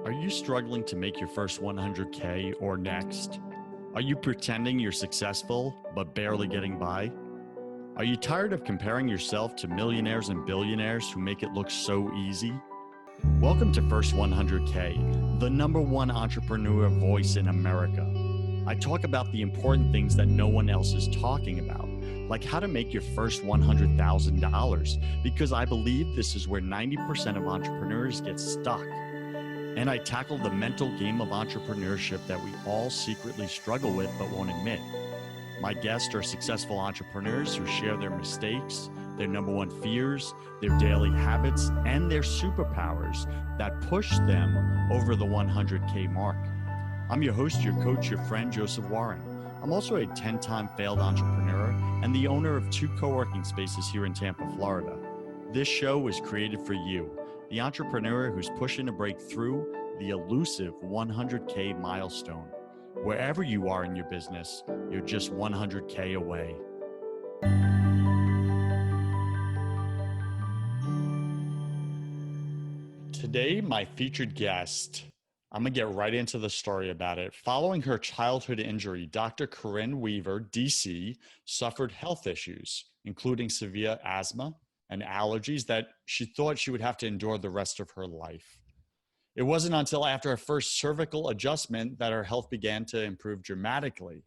Are you struggling to make your first 100K or next? Are you pretending you're successful but barely getting by? Are you tired of comparing yourself to millionaires and billionaires who make it look so easy? Welcome to First 100K, the #1 entrepreneur voice in America. I talk about the important things that no one else is talking about, like how to make your first $100,000, because I believe this is where 90% of entrepreneurs get stuck. And I tackle the mental game of entrepreneurship that we all secretly struggle with but won't admit. My guests are successful entrepreneurs who share their mistakes, their #1 fears, their daily habits, and their superpowers that push them over the 100K mark. I'm your host, your coach, your friend, Joseph Warren. I'm also a 10-time failed entrepreneur and the owner of 2 co-working spaces here in Tampa, Florida. This show was created for you, the entrepreneur who's pushing to break through the elusive 100K milestone. Wherever you are in your business, you're just 100K away. Today, my featured guest, I'm going to get right into the story about it. Following her childhood injury, Dr. Corinne Weaver, DC, suffered health issues, including severe asthma and allergies that she thought she would have to endure the rest of her life. It wasn't until after her first cervical adjustment that her health began to improve dramatically.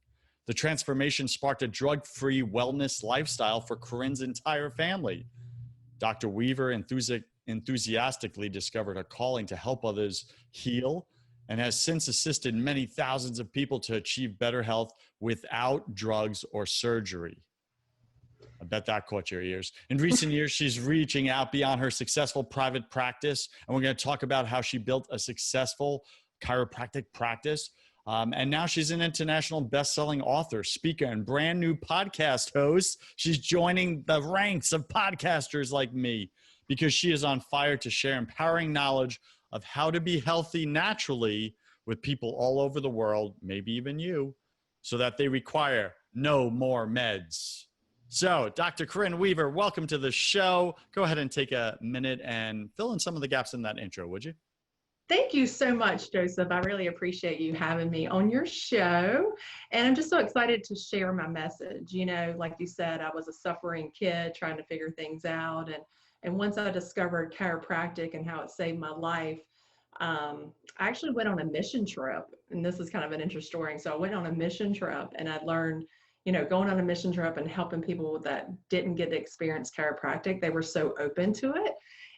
The transformation sparked a drug-free wellness lifestyle for Corinne's entire family. Dr. Weaver enthusiastically discovered a calling to help others heal and has since assisted many thousands of people to achieve better health without drugs or surgery. I bet that caught your ears. In recent years, she's reaching out beyond her successful private practice, and we're going to talk about how she built a successful chiropractic practice. And now she's an international best-selling author, speaker, and brand new podcast host. She's joining the ranks of podcasters like me because she is on fire to share empowering knowledge of how to be healthy naturally with people all over the world, maybe even you, so that they require no more meds. So, Dr. Corinne Weaver, welcome to the show. Go ahead and take a minute and fill in some of the gaps in that intro, would you? Thank you so much, Joseph. I really appreciate you having me on your show. And I'm just so excited to share my message. You know, like you said, I was a suffering kid trying to figure things out. And once I discovered chiropractic and how it saved my life, I actually went on a mission trip. And this is kind of an interesting story. So I went on a mission trip and I learned, you know, going on a mission trip and helping people that didn't get to experience chiropractic, they were so open to it.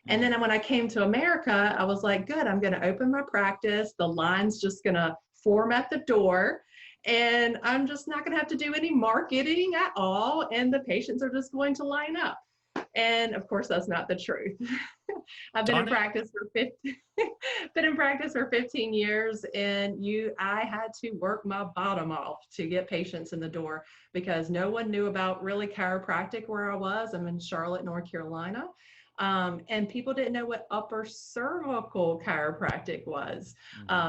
And then when I came to America, I was like, good, I'm going to open my practice. The line's just going to form at the door and I'm just not going to have to do any marketing at all. And the patients are just going to line up. And of course, that's not the truth. I've been in practice for 15 years, and I had to work my bottom off to get patients in the door because no one knew about really chiropractic where I was. I'm in Charlotte, North Carolina. And people didn't know what upper cervical chiropractic was.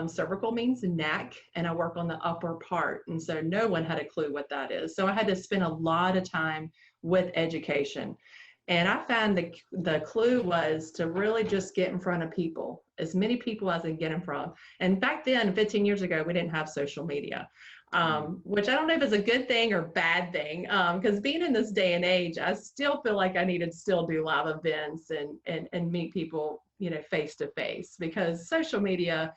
Cervical means neck, and I work on the upper part. And so no one had a clue what that is. So I had to spend a lot of time with education. And I found the clue was to really just get in front of people, as many people as I can get in front of. And back then, 15 years ago, we didn't have social media, which I don't know if it's a good thing or bad thing, because being in this day and age, I still feel like I need to still do live events and meet people, you know, face to face, because social media,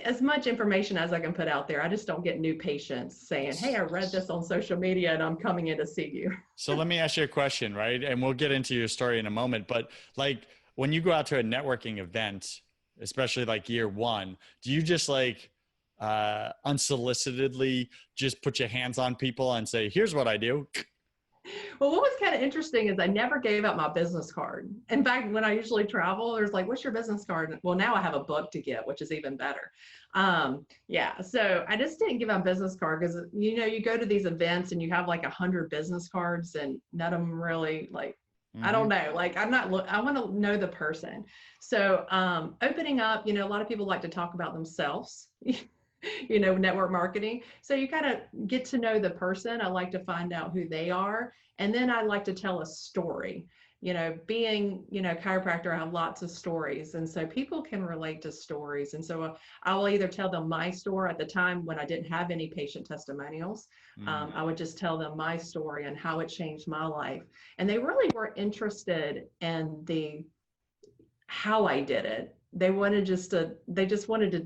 as much information as I can put out there, I just don't get new patients saying, hey, I read this on social media and I'm coming in to see you. So let me ask you a question, right? And we'll get into your story in a moment. But like when you go out to a networking event, especially like year one, do you just like unsolicitedly just put your hands on people and say, here's what I do? Well, what was kind of interesting is I never gave out my business card. In fact, when I usually travel, there's like, what's your business card? Well, now I have a book to give, which is even better. Yeah, so I just didn't give out a business card because, you know, you go to these events and you have like 100 business cards and none of them really like, I don't know, like I want to know the person. So opening up, you know, a lot of people like to talk about themselves. You know, network marketing. So you kind of get to know the person. I like to find out who they are. And then I like to tell a story. being, chiropractor, I have lots of stories. And so people can relate to stories. And so I will either tell them my story. At the time when I didn't have any patient testimonials, I would just tell them my story and how it changed my life. And they really were interested in how I did it. They just wanted to,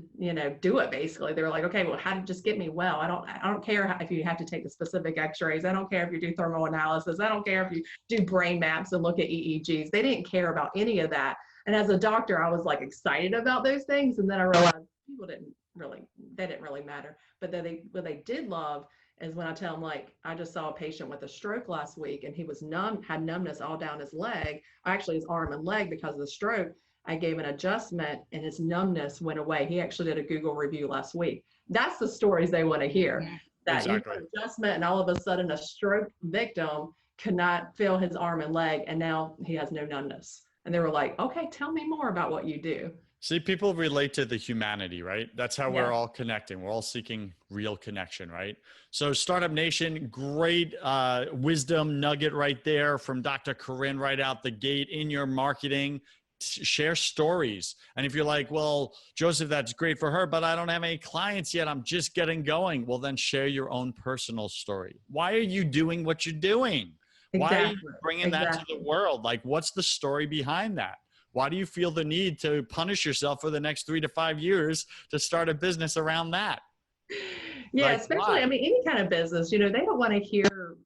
do it basically. They were like, okay, well, how to just get me well. I don't care if you have to take the specific x-rays. I don't care if you do thermal analysis. I don't care if you do brain maps and look at EEGs. They didn't care about any of that. And as a doctor, I was like excited about those things. And then I realized they didn't really matter. But what they did love is when I tell them, like, I just saw a patient with a stroke last week and he was had numbness all down his leg, actually his arm and leg because of the stroke. I gave an adjustment and his numbness went away. He actually did a Google review last week. That's the stories they want to hear. That exactly. You do an adjustment and all of a sudden a stroke victim could not feel his arm and leg and now he has no numbness. And they were like, okay, tell me more about what you do. See, people relate to the humanity, right? That's how we're all connecting. We're all seeking real connection, right? So Startup Nation, great wisdom nugget right there from Dr. Corinne right out the gate in your marketing. Share stories. And if you're like, well, Joseph, that's great for her, but I don't have any clients yet. I'm just getting going. Well, then share your own personal story. Why are you doing what you're doing? Exactly. Why are you bringing that to the world? Like, what's the story behind that? Why do you feel the need to punish yourself for the next 3 to 5 years to start a business around that? Yeah, like, especially, any kind of business, they don't want to hear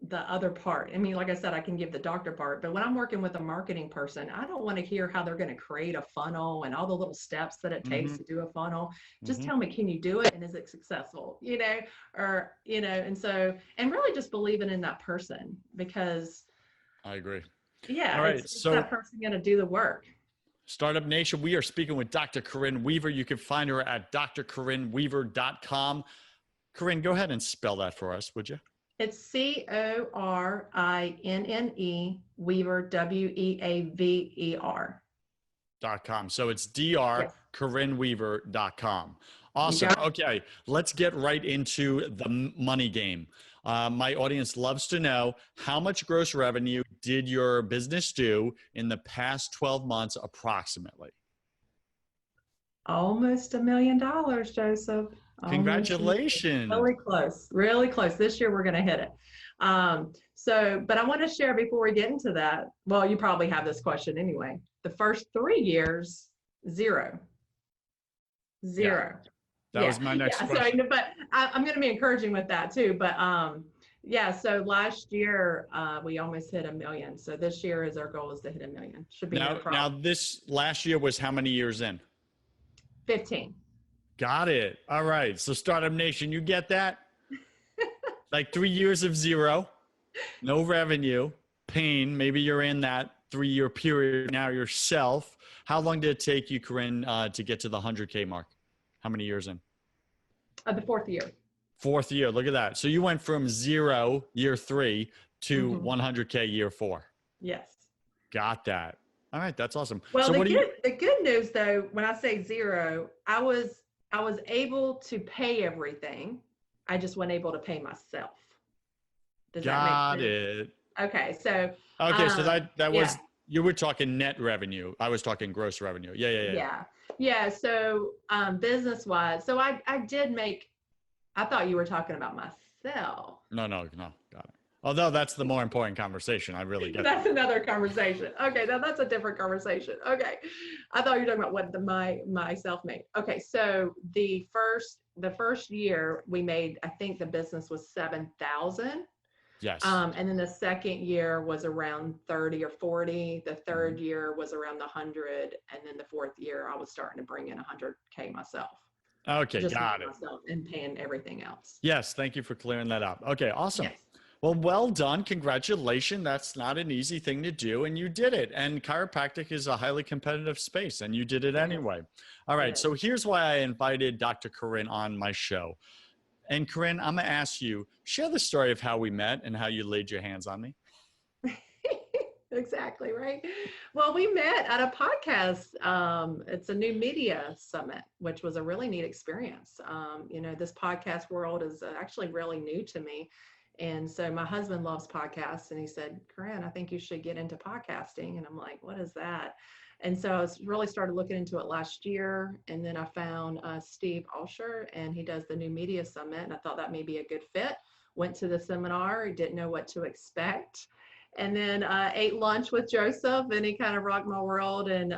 the other part. Like I said, I can give the doctor part, but when I'm working with a marketing person, I don't want to hear how they're going to create a funnel and all the little steps that it takes to do a funnel. Just tell me, can you do it? And is it successful? And really just believing in that person, because I agree. Yeah. All right. It's that person going to do the work. Startup Nation, we are speaking with Dr. Corinne Weaver. You can find her at drcorinneweaver.com. Corinne, go ahead and spell that for us, would you? It's Corinne, Weaver, WEAVER.com. So it's drcorinneweaver.com. Awesome. Okay, let's get right into the money game. My audience loves to know, how much gross revenue did your business do in the past 12 months approximately? Almost $1 million, Joseph. Congratulations. Really close, really close. This year we're going to hit it. But I want to share before we get into that. Well, you probably have this question anyway. The first 3 years, zero. Yeah. That was my next question. So, but I'm going to be encouraging with that too. But so last year we almost hit $1 million. So this year our goal is to hit $1 million. Should be no problem. Now this last year was how many years in? 15. Got it. All right. So Startup Nation, you get that? Like 3 years of zero, no revenue, pain. Maybe you're in that 3-year period now yourself. How long did it take you, Corinne, to get to the 100K mark? How many years in? The 4th year. 4th year. Look at that. So you went from 0, year 3, to 100K, year 4. Yes. Got that. All right. That's awesome. Well, so the good news though, when I say zero, I was able to pay everything. I just wasn't able to pay myself. Does that make sense? Okay. So that was, you were talking net revenue. I was talking gross revenue. Yeah. So business wise, so I did make, I thought you were talking about myself. No. Got it. Although that's the more important conversation. I really get that's another conversation. Okay. Now that's a different conversation. Okay. I thought you were talking about what myself made. Okay. So the first year we made, I think the business was 7,000. Yes. And then the second year was around 30 or 40. The third year was around the 100. And then the 4th year, I was starting to bring in 100K myself. Okay. Got it. And paying everything else. Yes. Thank you for clearing that up. Okay. Awesome. Yes. Well done. Congratulations. That's not an easy thing to do, and you did it. And chiropractic is a highly competitive space, and you did it anyway. All right. So here's why I invited Dr. Corinne on my show. And Corinne, I'm going to ask you, share the story of how we met and how you laid your hands on me. Exactly, right? Well, we met at a podcast. It's a new media summit, which was a really neat experience. This podcast world is actually really new to me. And so my husband loves podcasts, and he said, Corinne, I think you should get into podcasting. And I'm like, what is that? And so I really started looking into it last year. And then I found Steve Alsher, and he does the New Media Summit. And I thought that may be a good fit. Went to the seminar, didn't know what to expect. And then ate lunch with Joseph, and he kind of rocked my world, and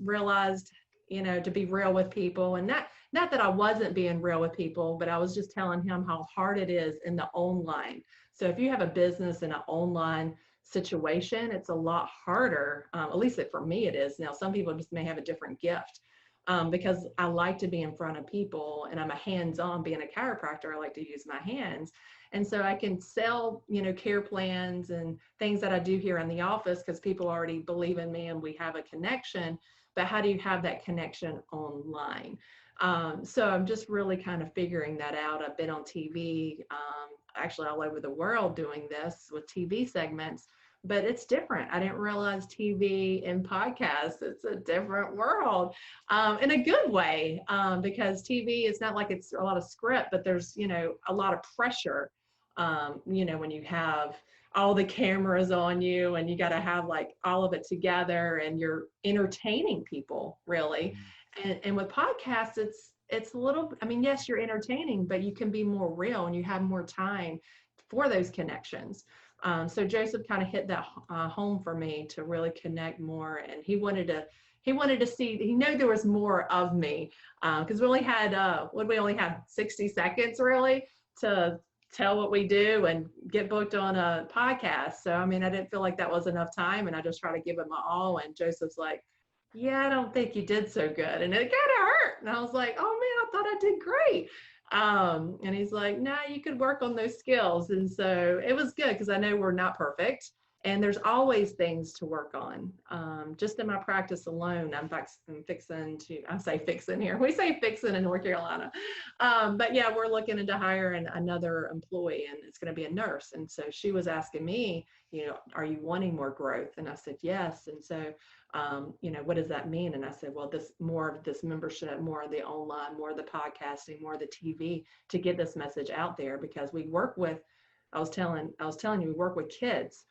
realized, to be real with people. And not that I wasn't being real with people, but I was just telling him how hard it is in the online. So if you have a business in an online situation, it's a lot harder. At least for me it is. Now, some people just may have a different gift, because I like to be in front of people, and I'm a hands-on. Being a chiropractor, I like to use my hands. And so I can sell, care plans and things that I do here in the office because people already believe in me and we have a connection. But how do you have that connection online? So I'm just really kind of figuring that out. I've been on TV, actually all over the world doing this with TV segments, but it's different. I didn't realize TV and podcasts, it's a different world, in a good way, because TV is not like it's a lot of script, but there's, a lot of pressure, when you have all the cameras on you and you got to have like all of it together and you're entertaining people really. And with podcasts, it's a little, yes, you're entertaining, but you can be more real and you have more time for those connections. So Joseph kind of hit that home for me to really connect more. And he wanted to see, he knew there was more of me, because we only had 60 seconds really to tell what we do and get booked on a podcast. So, I didn't feel like that was enough time, and I just try to give it my all. And Joseph's like, yeah, I don't think you did so good. And it kind of hurt. And I was like, oh man, I thought I did great. And he's like, no, you could work on those skills. And so it was good because I know we're not perfect. And there's always things to work on. Just in my practice alone, I'm fixing to, I say fixing here. We say fixing in North Carolina. But yeah, we're looking into hiring another employee, and it's going to be a nurse. And so she was asking me, are you wanting more growth? And I said, yes. And so, what does that mean? And I said, well, more of this membership, more of the online, more of the podcasting, more of the TV to get this message out there, because I was telling you, we work with kids.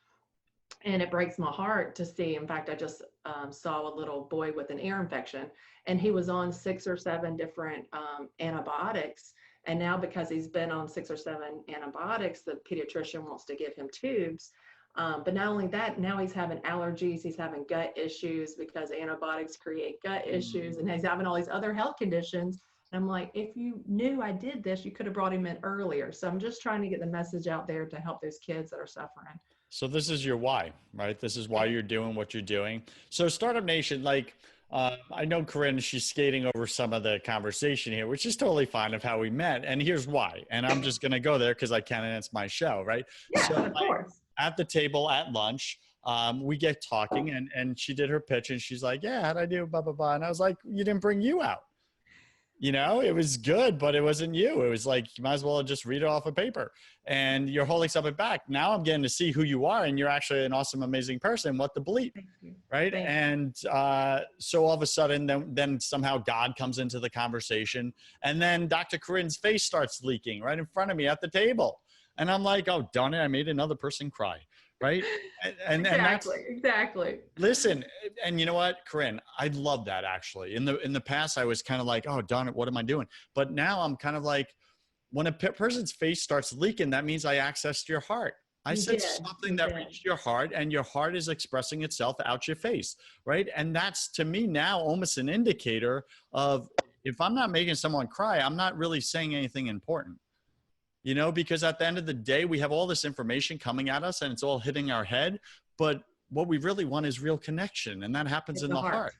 And it breaks my heart to see. In fact, I just saw a little boy with an ear infection, and he was on 6 or 7 different antibiotics. And now because he's been on 6 or 7 antibiotics, the pediatrician wants to give him tubes. But not only that, now he's having allergies, he's having gut issues because antibiotics create gut issues, and he's having all these other health conditions. And I'm like, if you knew I did this, you could have brought him in earlier. So I'm just trying to get the message out there to help those kids that are suffering. So this is your why, right? This is why you're doing what you're doing. So Startup Nation, I know Corinne, she's skating over some of the conversation here, which is totally fine of how we met. And here's why. And I'm just going to go there because I can, and it's my show, right? Yeah, so, of course. At the table at lunch, we get talking, and she did her pitch, and she's like, yeah, how'd I do? Blah, blah, blah. And I was like, you didn't bring you out. It was good, but it wasn't you. It was like, you might as well just read it off of paper, and you're holding something back. Now I'm getting to see who you are, and you're actually an awesome, amazing person. What the bleep, right? And so all of a sudden, then somehow God comes into the conversation, and then Dr. Corinne's face starts leaking right in front of me at the table. And I'm like, oh, darn it, I made another person cry. Right. And exactly. Listen, and you know what, Corinne, I love that actually. In the past, I was kind of like, oh, darn it, what am I doing? But now I'm kind of like, when a person's face starts leaking, that means I accessed your heart. I said something that reached your heart, and your heart is expressing itself out your face. Right. And that's, to me now, almost an indicator of, if I'm not making someone cry, I'm not really saying anything important. Because at the end of the day, we have all this information coming at us and it's all hitting our head. But what we really want is real connection. And that happens in the heart.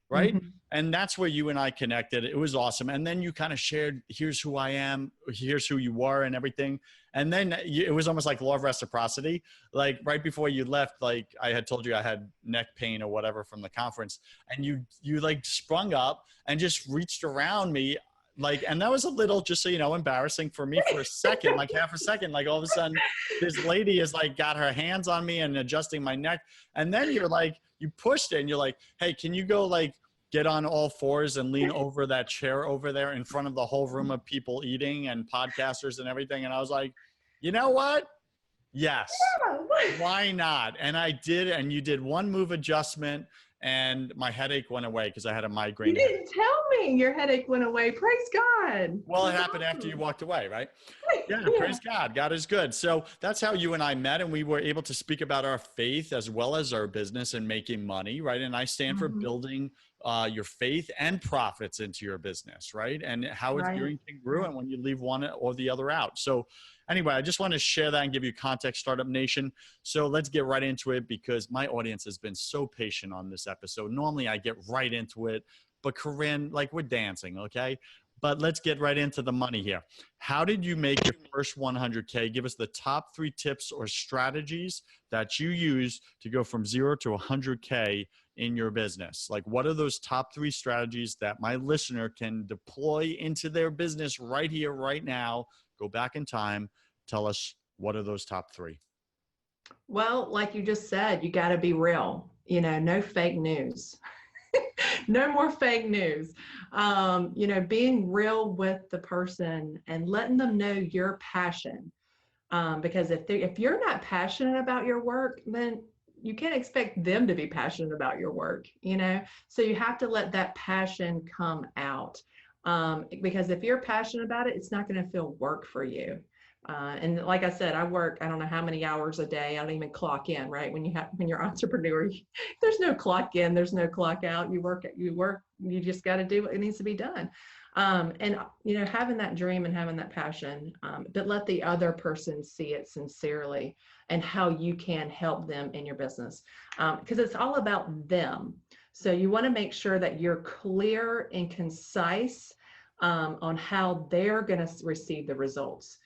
Right. Mm-hmm. And that's where you and I connected. It was awesome. And then you kind of shared, here's who I am, here's who you were, and everything. And then it was almost like law of reciprocity. Like right before you left, like I had told you I had neck pain or whatever from the conference. And you like sprung up and just reached around me. And that was a little, just so you know, embarrassing for me for a second, like half a second. Like all of a sudden, this lady is like got her hands on me and adjusting my neck. And then you're like, you pushed it and you're like, hey, can you go like get on all fours and lean over that chair over there in front of the whole room of people eating and podcasters and everything? And I was like, you know what? Yes. Why not? And I did, and you did one move adjustment and my headache went away because I had a You migraine headache. didn't tell me your headache went away. Praise God. Well, it That's happened after you awesome. walked away, right? Yeah, Yeah. praise God. God is good. So that's how you and I met, and we were able to speak about our faith as well as our business and making money, right? And I stand for Mhm. building your faith and profits into your business, right? And how it's Right. gearing congruent when you leave one or the other out. So anyway, I just want to share that and give you context, Startup Nation. So let's get right into it because my audience has been so patient on this episode. Normally I get right into it, but Corinne, like we're dancing, okay? But let's get right into the money here. How did you make your first 100K? Give us the top 3 tips or strategies that you use to go from 0 to 100K in your business. Like, what are those top 3 strategies that my listener can deploy into their business right here, right now? Go back in time. Tell us, what are those top 3? Well, like you just said, you got to be real. No fake news. No more fake news. Being real with the person and letting them know your passion. Because if you're not passionate about your work, then you can't expect them to be passionate about your work. So you have to let that passion come out. Because if you're passionate about it, it's not going to feel work for you. And like I said, I work, I don't know how many hours a day. I don't even clock in, right? When you're entrepreneur, there's no clock in, there's no clock out. You just got to do what needs to be done. And having that dream and having that passion, but let the other person see it sincerely and how you can help them in your business, because it's all about them. So you want to make sure that you're clear and concise on how they're going to receive the results.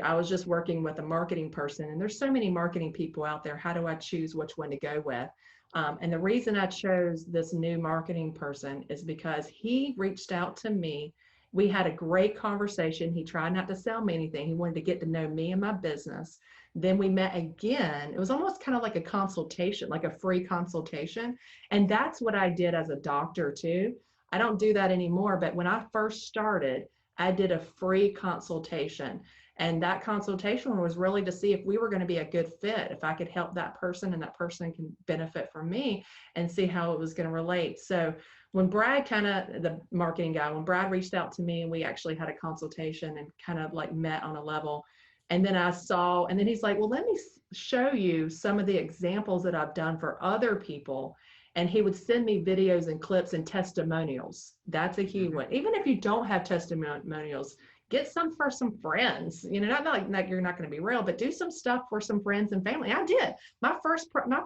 I was just working with a marketing person, and there's so many marketing people out there. How do I choose which one to go with? And the reason I chose this new marketing person is because he reached out to me. We had a great conversation. He tried not to sell me anything. He wanted to get to know me and my business. Then we met again. It was almost kind of like a consultation, like a free consultation. And that's what I did as a doctor too. I don't do that anymore, but when I first started, I did a free consultation. And that consultation was really to see if we were going to be a good fit, if I could help that person and that person can benefit from me, and see how it was going to relate. So when Brad the marketing guy, when Brad reached out to me and we actually had a consultation and kind of like met on a level, and then and then he's like, well, let me show you some of the examples that I've done for other people. And he would send me videos and clips and testimonials. That's a huge one. Even if you don't have testimonials, get some for some friends. Not like you're not going to be real, but do some stuff for some friends and family. I did. My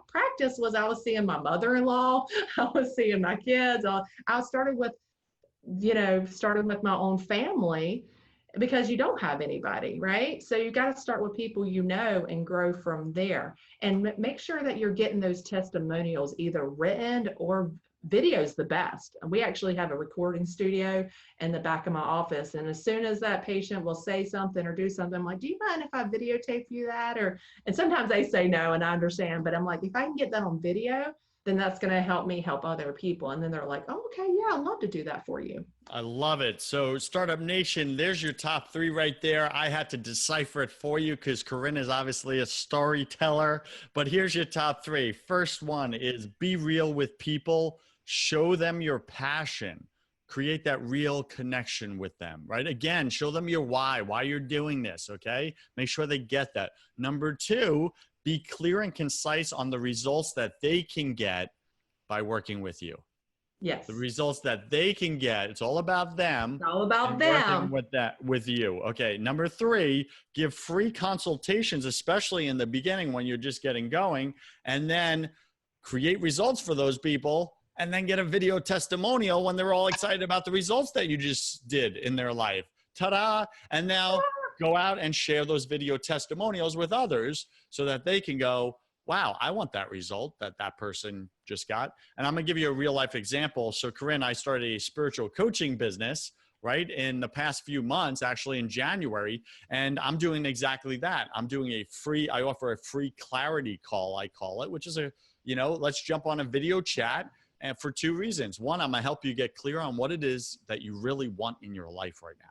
practice was I was seeing my mother-in-law, I was seeing my kids. I started with my own family, because you don't have anybody, right? So you got to start with people and grow from there. And make sure that you're getting those testimonials either written or videos the best. And we actually have a recording studio in the back of my office. And as soon as that patient will say something or do something, I'm like, do you mind if I videotape you that? And sometimes they say no, and I understand, but I'm like, if I can get that on video, then that's going to help me help other people. And then they're like, oh, okay, yeah, I'd love to do that for you. I love it. So, Startup Nation, there's your top 3 right there. I had to decipher it for you because Corinne is obviously a storyteller. But here's your top 3. First one is be real with people, show them your passion, create that real connection with them, right? Again, show them your why you're doing this, okay? Make sure they get that. Number 2, be clear and concise on the results that they can get by working with you. Yes. The results that they can get. It's all about them. It's all about working them. with you. Okay. Number 3, give free consultations, especially in the beginning when you're just getting going, and then create results for those people, and then get a video testimonial when they're all excited about the results that you just did in their life. Ta-da. And now go out and share those video testimonials with others so that they can go, wow, I want that result that person just got. And I'm going to give you a real life example. So Corinne, I started a spiritual coaching business, right, in the past few months, actually in January. And I'm doing exactly that. I offer a free clarity call, I call it, which is let's jump on a video chat. And for 2 reasons. One, I'm going to help you get clear on what it is that you really want in your life right now.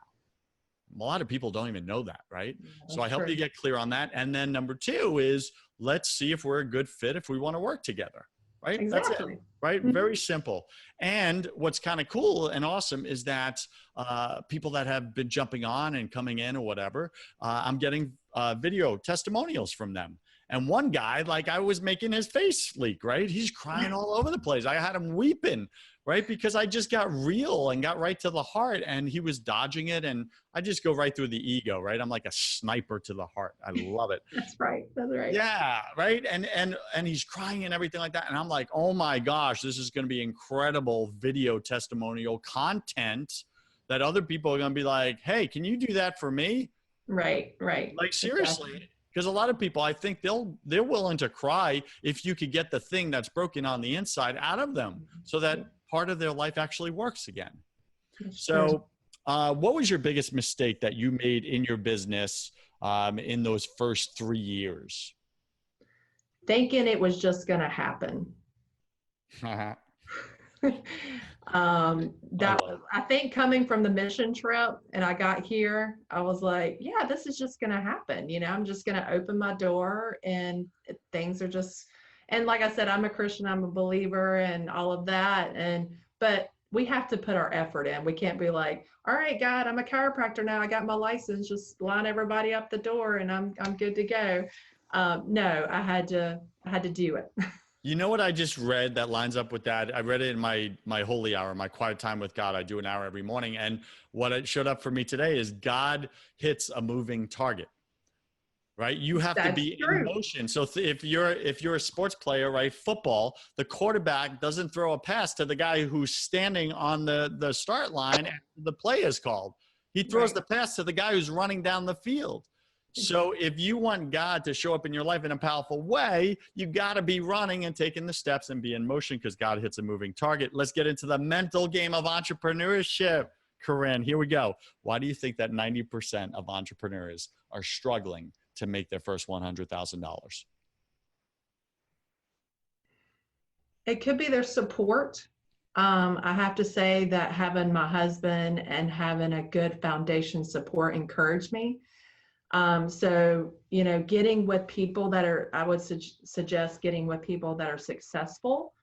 a lot of people don't even know that, right? Yeah, So I that's help true. you get clear on that. And then number two is, let's see if we're a good fit if we want to work together, right? That's it, Exactly. right? Mhm. Very simple. And what's kind of cool and awesome is that people that have been jumping on and coming in or whatever, I'm getting video testimonials from them. And one guy, like, I was making his face leak, right? He's crying all over the place. I had him weeping, right? Because I just got real and got right to the heart, and he was dodging it. And I just go right through the ego, right? I'm like a sniper to the heart. I love it. That's right. That's right. Yeah, right. And he's crying and everything like that. And I'm like, oh my gosh, this is going to be incredible video testimonial content that other people are going to be like, hey, can you do that for me? Right. Right. Like, Exactly. seriously. Because a lot of people, I think they're willing to cry if you could get the thing that's broken on the inside out of them, so that part of their life actually works again. That's true. So, what was your biggest mistake that you made in your business in those first 3 years? Thinking it was just going to happen. That I think coming from the mission trip and I got here, I was like, yeah, this is just going to happen. You know, I'm just going to open my door and things are just, and like I said, I'm a Christian, I'm a believer and all of that. But we have to put our effort in. We can't be like, all right, God, I'm a chiropractor now. I got my license, just line everybody up the door and I'm good to go. No, I had to do it. You know what I just read that lines up with that? I read it in my holy hour, my quiet time with God. I do an hour every morning. And what it showed up for me today is God hits a moving target, right? You have to That's be in true. motion. So if you're a sports player, right, football, the quarterback doesn't throw a pass to the guy who's standing on the start line after the play is called. He throws Right. the pass to the guy who's running down the field. So if you want God to show up in your life in a powerful way, you got to be running and taking the steps and be in motion, because God hits a moving target. Let's get into the mental game of entrepreneurship. Corinne, here we go. Why do you think that 90% of entrepreneurs are struggling to make their first $100,000? It could be their support. I have to say that having my husband and having a good foundation support encouraged me. So, you know, getting with people that are, I would suggest getting with people that are successful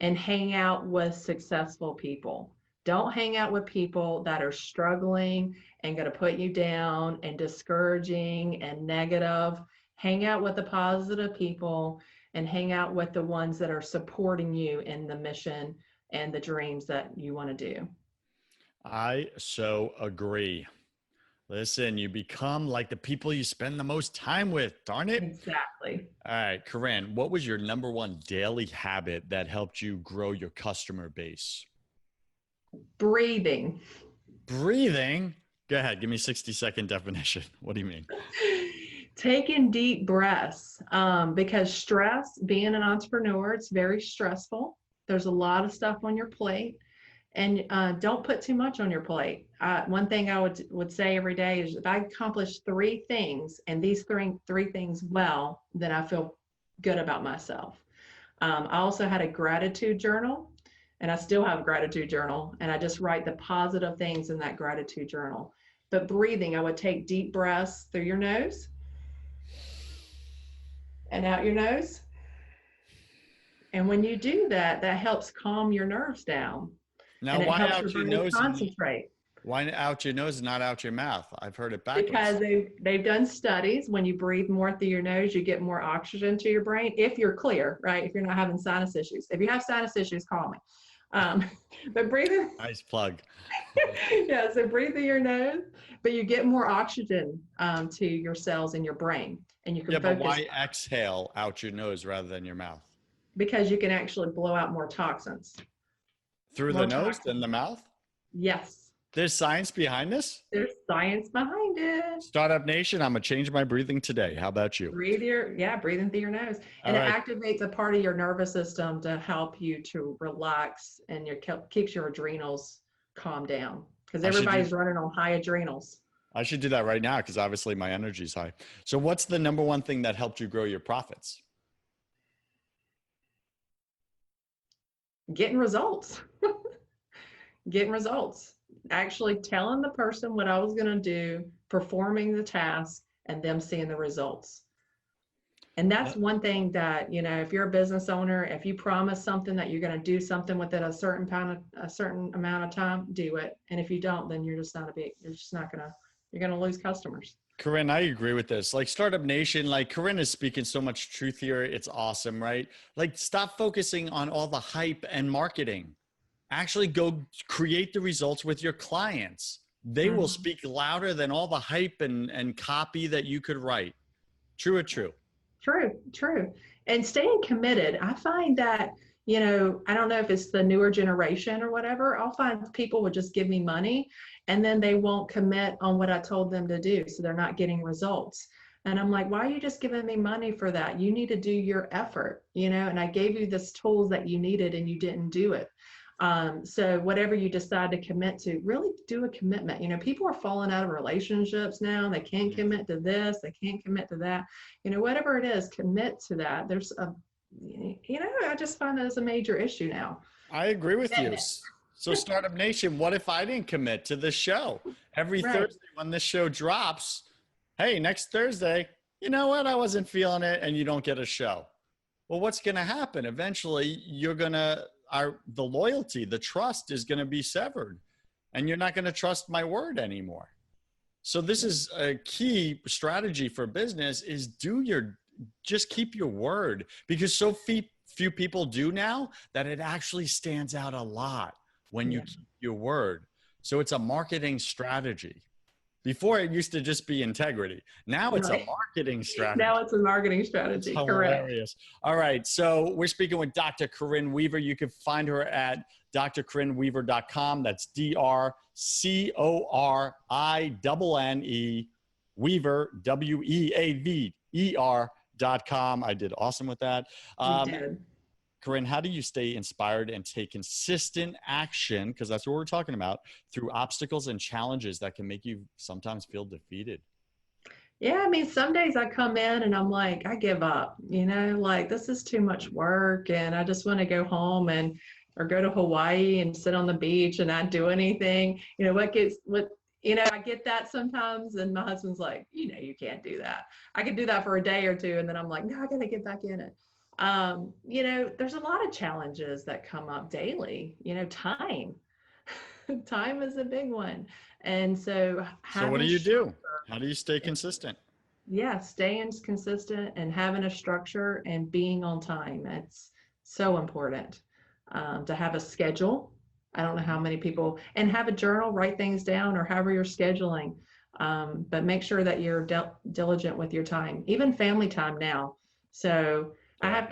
and hang out with successful people. Don't hang out with people that are struggling and going to put you down and discouraging and negative. Hang out with the positive people and hang out with the ones that are supporting you in the mission and the dreams that you want to do. I so agree. Listen, you become like the people you spend the most time with. Darn it. Exactly. All right, Corinne, what was your number one daily habit that helped you grow your customer base? Breathing. Breathing? Go ahead, give me 60-second definition. What do you mean? Taking deep breaths, because stress, being an entrepreneur, it's very stressful. There's a lot of stuff on your plate, and don't put too much on your plate. One thing I would say every day is, if I accomplish 3 things and these three things well, then I feel good about myself. I also had a gratitude journal, and I still have a gratitude journal, and I just write the positive things in that gratitude journal. But breathing, I would take deep breaths through your nose and out your nose. And when you do that, that helps calm your nerves down, Now, and it why helps your out your brain nose and concentrate. why out your nose and not out your mouth? I've heard it Because backwards. they've done studies, when you breathe more through your nose, you get more oxygen to your brain, if you're clear, right? If you're not having sinus issues. If you have sinus issues, call me. Um, but breathing, Nice plug. yeah, so breathe through your nose, but you get more oxygen to your cells in your brain, and you can Yeah, but focus why exhale out your nose rather than your mouth? because you can actually blow out more toxins. Through the More nose than toxins. the mouth? Yes, There's science behind this? there's science behind it. Startup Nation, I'm going to change my breathing today. How about you? Breathing through your nose, All and it right. activates a part of your nervous system to help you to relax, and keeps your adrenals calm down, because I should do everybody's running on high adrenals. I should do that right now, because obviously my energy is high. So what's the number one thing that helped you grow your profits? Getting results. Getting results. actually telling the person what I was going to do, performing the task, and them seeing the results. And that's one thing that, if you're a business owner, if you promise something that you're going to do something within a certain amount of time, do it. And if you don't, then you're just not going to, you're going to lose customers. Corinne, I agree with this. Like Startup Nation, like Corinne is speaking so much truth here. It's awesome, right? Like stop focusing on all the hype and marketing. Actually go create the results with your clients. They will speak louder than all the hype and copy that you could write. True or true? True. And staying committed. I find that, I don't know if it's the newer generation or whatever. I'll find people would just give me money and then they won't commit on what I told them to do. So they're not getting results. And I'm like, why are you just giving me money for that? You need to do your effort, and I gave you this tools that you needed and you didn't do it. So whatever you decide to commit to, really do a commitment. People are falling out of relationships now. They can't commit to this. They can't commit to that. Whatever it is, commit to that. I just find that as a major issue now. I agree with you. So Startup Nation, what if I didn't commit to this show? Every Thursday when this show drops, hey, next Thursday, you know what? I wasn't feeling it and you don't get a show. Well, what's going to happen? Eventually, the loyalty, the trust is going to be severed and you're not going to trust my word anymore. So this is a key strategy for business is just keep your word, because so few people do now that it actually stands out a lot when you keep your word. So it's a marketing strategy. Before it used to just be integrity. Now it's a marketing strategy. Now it's a marketing strategy. It's hilarious. Correct. All right. So we're speaking with Dr. Corinne Weaver. You can find her at drcorinneweaver.com. That's DrCorinne Weaver, WeaverPodcaster.com. I did awesome with that. You did. Corinne, how do you stay inspired and take consistent action, because that's what we're talking about, through obstacles and challenges that can make you sometimes feel defeated? Yeah, I mean, some days I come in and I'm like, I give up, like this is too much work and I just want to go home or go to Hawaii and sit on the beach and not do anything. I get that sometimes, and my husband's like, you can't do that. I could do that for a day or two and then I'm like, no, I got to get back in it. There's a lot of challenges that come up daily. Time is a big one. And so what do you do? How do you stay consistent? Yeah, staying consistent and having a structure and being on time. It's so important to have a schedule. I don't know how many people, and have a journal, write things down, or however you're scheduling. But make sure that you're diligent with your time, even family time now. So I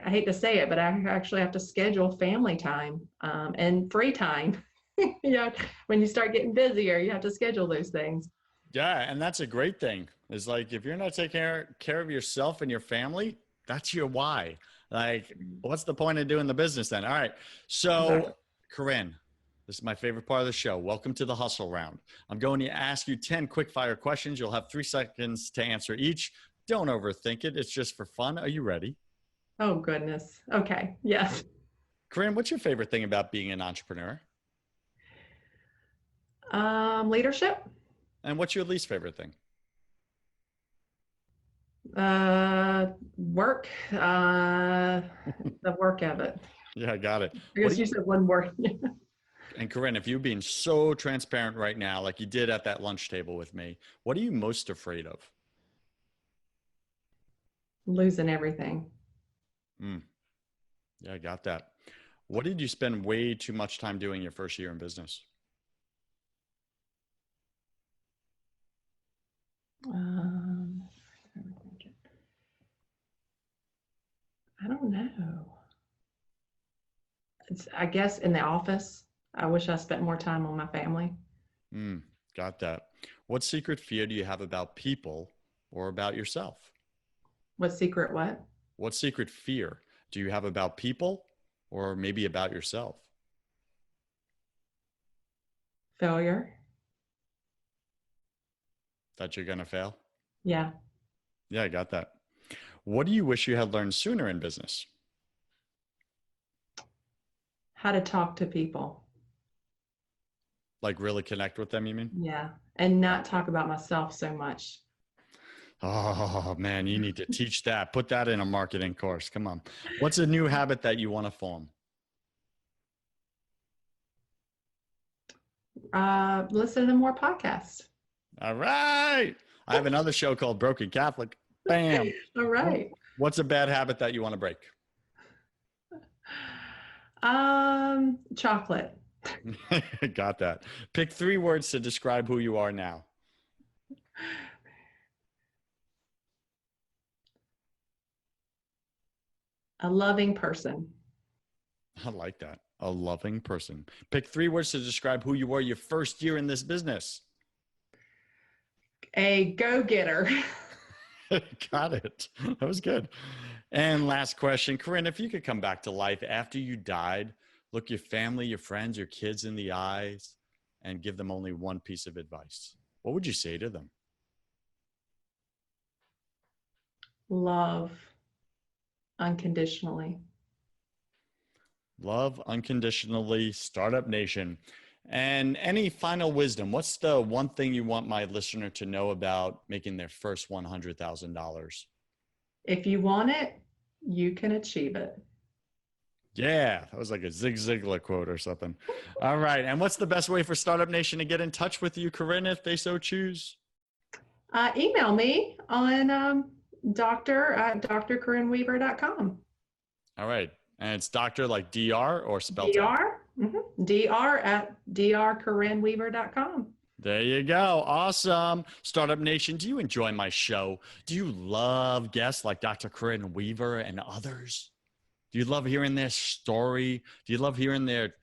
hate to say it, but I actually have to schedule family time and free time. When you start getting busier, you have to schedule those things. Yeah, and that's a great thing. Is like if you're not taking care of yourself and your family, that's your why. Like, what's the point of doing the business then? All right. So, Corinne, this is my favorite part of the show. Welcome to the hustle round. I'm going to ask you 10 quick fire questions. You'll have 3 seconds to answer each. Don't overthink it. It's just for fun. Are you ready? Oh, goodness. Okay. Yes. Corinne, what's your favorite thing about being an entrepreneur? Leadership. And what's your least favorite thing? Work. The work of it. Yeah, I got it. I guess you said one word. And Corinne, if you're being so transparent right now, like you did at that lunch table with me, what are you most afraid of? Losing everything. Yeah, I got that. What did you spend way too much time doing your first year in business? I don't know. I guess in the office. I wish I spent more time on my family. Got that. What secret fear do you have about people or about yourself? What secret what? What secret fear do you have about people or maybe about yourself? Failure. That you're going to fail? Yeah. Yeah, I got that. What do you wish you had learned sooner in business? How to talk to people. Like really connect with them, you mean? Yeah. And not talk about myself so much. Oh man, you need to teach that. Put that in a marketing course. Come on. What's a new habit that you want to form? Listen to more podcasts. All right. I have another show called Broken Catholic. Bam. All right. What's a bad habit that you want to break? Chocolate. Got that. Pick 3 words to describe who you are now. A loving person. I like that. A loving person. Pick 3 words to describe who you were your first year in this business. A go-getter. Got it. That was good. And last question, Corinne, if you could come back to life after you died, look your family, your friends, your kids in the eyes, and give them only one piece of advice, what would you say to them? Love unconditionally. Love unconditionally, Startup Nation. And any final wisdom? What's the one thing you want my listener to know about making their first $100,000? If you want it, you can achieve it. Yeah, that was like a Zig Ziglar quote or something. All right. And what's the best way for Startup Nation to get in touch with you, Corinne, if they so choose? Email me on drCorinneWeaver.com. All right. And it's doctor like DR or spelled DR? Mm-hmm. DR at drCorinneWeaver.com. There you go. Awesome. Startup Nation, do you enjoy my show? Do you love guests like Dr. Corinne Weaver and others? Do you love hearing their story? Do you love hearing their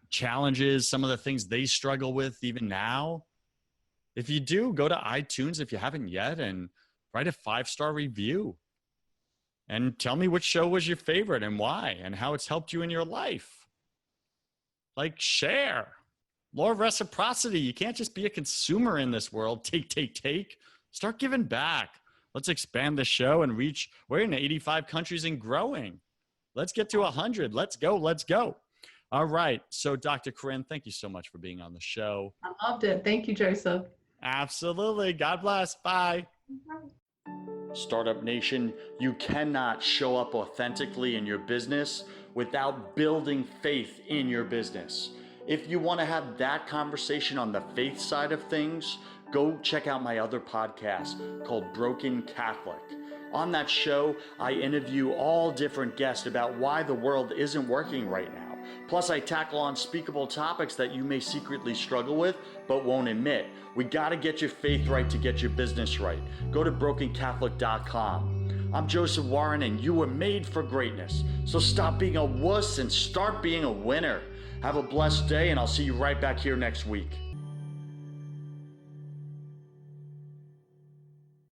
challenges, some of the things they struggle with even now? If you do, go to iTunes if you haven't yet and write a 5-star review. And tell me which show was your favorite and why and how it's helped you in your life. Like, share. Law of reciprocity. You can't just be a consumer in this world. Take. Start giving back. Let's expand the show and reach, we're in 85 countries and growing. Let's get to 100. Let's go. All right. So Dr. Corinne, thank you so much for being on the show. I loved it. Thank you, Joseph. Absolutely. God bless. Bye. Startup Nation, you cannot show up authentically in your business without building faith in your business. If you want to have that conversation on the faith side of things, go check out my other podcast called Broken Catholic. On that show, I interview all different guests about why the world isn't working right now. Plus, I tackle unspeakable topics that you may secretly struggle with, but won't admit. We got to get your faith right to get your business right. Go to brokencatholic.com. I'm Joseph Warren, and you were made for greatness. So stop being a wuss and start being a winner. Have a blessed day, and I'll see you right back here next week.